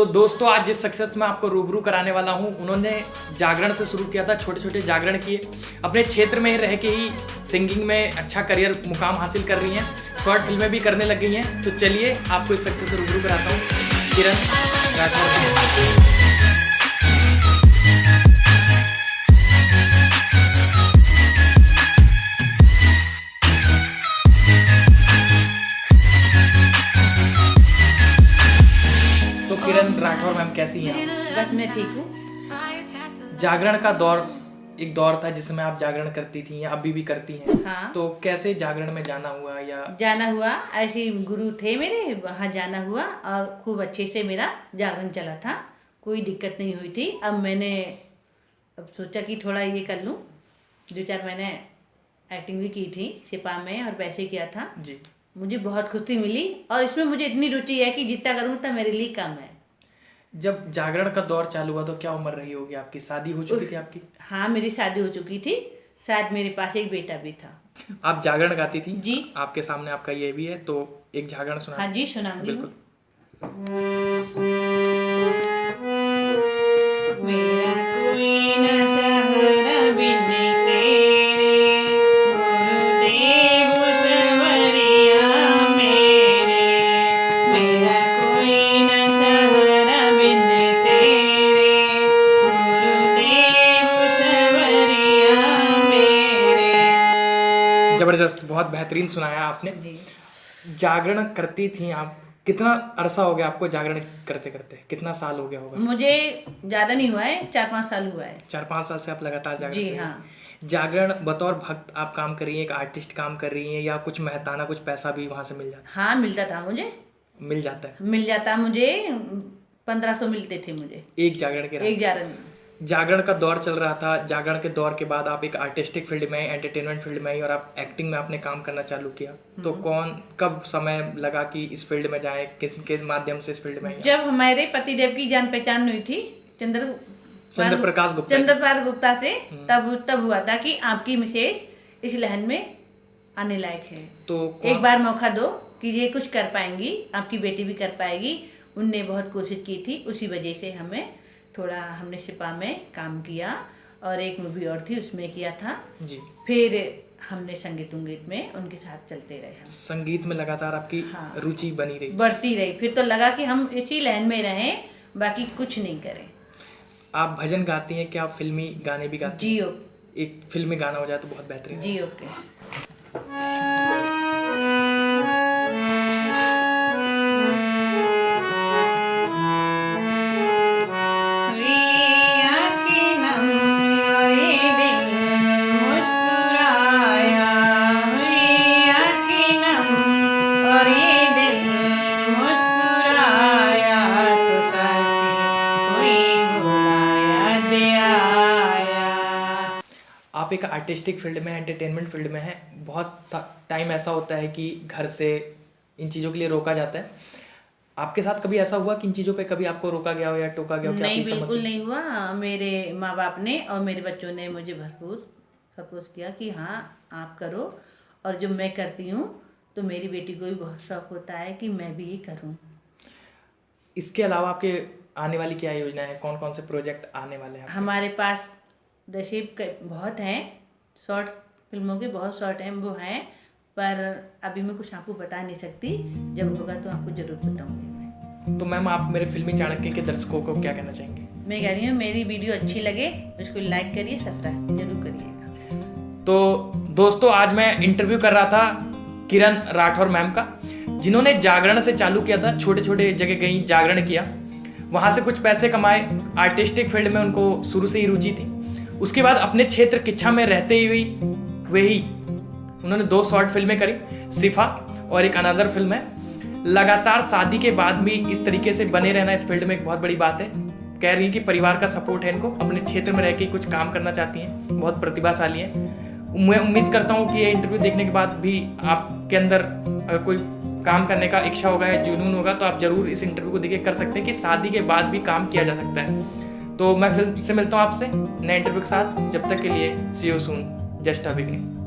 तो दोस्तों आज जिस सक्सेस में आपको रूबरू कराने वाला हूँ, उन्होंने जागरण से शुरू किया था, छोटे छोटे जागरण किए, अपने क्षेत्र में रह के ही सिंगिंग में अच्छा करियर मुकाम हासिल कर रही हैं, शॉर्ट फिल्में भी करने लग गई हैं। तो चलिए आपको इस सक्सेस से रूबरू कराता हूँ, किरण राठौर। तो किरण राठौर मैम कैसी हैं? बस मैं ठीक हूँ। जागरण का दौर एक दौर था जिसमें आप जागरण करती थी या अभी भी करती हैं। हाँ। तो कैसे जागरण में जाना हुआ या जाना हुआ, ऐसे गुरु थे मेरे, वहाँ जाना हुआ और खूब अच्छे से मेरा जागरण चला था, कोई दिक्कत नहीं हुई थी। अब मैंने सोचा कि थोड़ा ये कर लूँ, 2-4 महीने एक्टिंग भी की थी सिपा में और वैसे किया था जी। मुझे बहुत खुशी मिली और इसमें मुझे इतनी रुचि है कि जितना करूँ उतना मेरे लिए कम है। जब जागरण का दौर चालू हुआ तो क्या उम्र रही होगी आपकी? शादी हो चुकी थी आपकी? हाँ, मेरी शादी हो चुकी थी, शायद मेरे पास एक बेटा भी था। आप जागरण गाती थी? जी। आपके सामने आपका ये भी है, तो एक जागरण सुना। हाँ जी, सुनाऊंगी। बिल्कुल। मेरा कोई न सहारा बिन तेरे, गुरुदेव सवरिया मेरे। मेरा कोई न सहारा बिन तेरे, गुरुदेव सवरिया मेरे। जबरदस्त, बहुत बेहतरीन सुनाया आपने। जी। जागरण करती थी आप, कितना अरसा हो गया आपको जागरण करते करते? कितना साल हो गया होगा? मुझे ज़्यादा नहीं हुआ है, 4-5 साल हुआ है। 4-5 साल से आप लगातार जागरण जी कर रही हैं। हाँ। जागरण बतौर भक्त आप काम कर रही हैं, एक आर्टिस्ट काम कर रही हैं, या कुछ मेहताना कुछ पैसा भी वहाँ से मिल जाता हाँ, मिलता था मुझे। है? मिल जाता है। मिल जाता मुझे 1500 मिलते थे मुझे एक जागरण के एक जागरण। जागरण का दौर चल रहा था। जागरण के दौर के बाद आप एक आर्टिस्टिक फील्ड में, एंटरटेनमेंट फील्ड में आई और आप एक्टिंग में आपने काम करना चालू किया। तो कब समय लगा कि इस फील्ड में जाएं, किसके माध्यम से इस फील्ड में आई? जब हमारे पतिदेव की जान पहचान हुई थी चंद्र प्रकाश गुप्ता से, तब हुआ था कि आपकी मिसेज इस लहन में आने लायक है, तो एक बार मौका दो कि ये कुछ कर पाएंगी, आपकी बेटी भी कर पाएगी। उनने बहुत कोशिश की थी, उसी वजह से हमने सिपा में काम किया और एक मूवी और थी उसमें किया था जी। फिर हमने संगीत में उनके साथ चलते रहे। हम संगीत में लगातार आपकी हाँ, रुचि बनी रही, बढ़ती रही। फिर तो लगा कि हम इसी लाइन में रहें, बाकी कुछ नहीं करें। आप भजन गाती हैं क्या? आप फिल्मी गाने भी गाती हैं? जी ओके। एक फिल्मी गाना हो जाए तो बहुत बेहतरीन। जी ओके। आप एक आर्टिस्टिक फील्ड में, एंटरटेनमेंट फील्ड में हैं। बहुत टाइम ऐसा होता है कि घर से इन चीज़ों के लिए रोका जाता है। आपके साथ कभी ऐसा हुआ कि इन चीज़ों पे कभी आपको रोका गया हो या टोका गया हो? नहीं, बिल्कुल नहीं हुआ। मेरे माँ बाप ने और मेरे बच्चों ने मुझे भरपूर सपोर्ट किया कि हाँ आप करो, और जो मैं करती हूँ तो मेरी बेटी को भी बहुत शौक होता है कि मैं भी ये करूँ। इसके अलावा आपके आने वाली क्या योजना है? कौन कौन से प्रोजेक्ट आने वाले हैं? हमारे पास नसीब बहुत हैं, शॉर्ट फिल्मों के बहुत शॉर्ट हैं, वो हैं, पर अभी मैं कुछ आपको बता नहीं सकती। जब होगा तो आपको जरूर बताऊंगी मैं। तो मैम आप मेरे फिल्मी चाणक्य के दर्शकों को क्या कहना चाहेंगे? मैं कह रही हूँ मेरी वीडियो अच्छी लगे उसको लाइक करिए, सब्सक्राइब जरूर करिएगा। तो दोस्तों आज मैं इंटरव्यू कर रहा था किरण राठौर मैम का, जिन्होंने जागरण से चालू किया था, छोटे छोटे जगह गई, जागरण किया, वहाँ से कुछ पैसे कमाए। आर्टिस्टिक फील्ड में उनको शुरू से ही रुचि थी। उसके बाद अपने क्षेत्र किच्छा में रहते हुए उन्होंने 2 शॉर्ट फिल्में करी, सिफा और एक अनदर फिल्म है। लगातार शादी के बाद भी इस तरीके से बने रहना इस फील्ड में एक बहुत बड़ी बात है। कह रही है कि परिवार का सपोर्ट है इनको, अपने क्षेत्र में रह के कुछ काम करना चाहती हैं, बहुत प्रतिभाशाली हैं। मैं उम्मीद करता हूँ कि ये इंटरव्यू देखने के बाद भी आपके अंदर अगर कोई काम करने का इच्छा होगा या जुनून होगा तो आप जरूर इस इंटरव्यू को देखिए कर सकते हैं कि शादी के बाद भी काम किया जा सकता है। तो मैं फिर से मिलता हूँ आपसे नए इंटरव्यू के साथ। जब तक के लिए see you soon, just a beginning.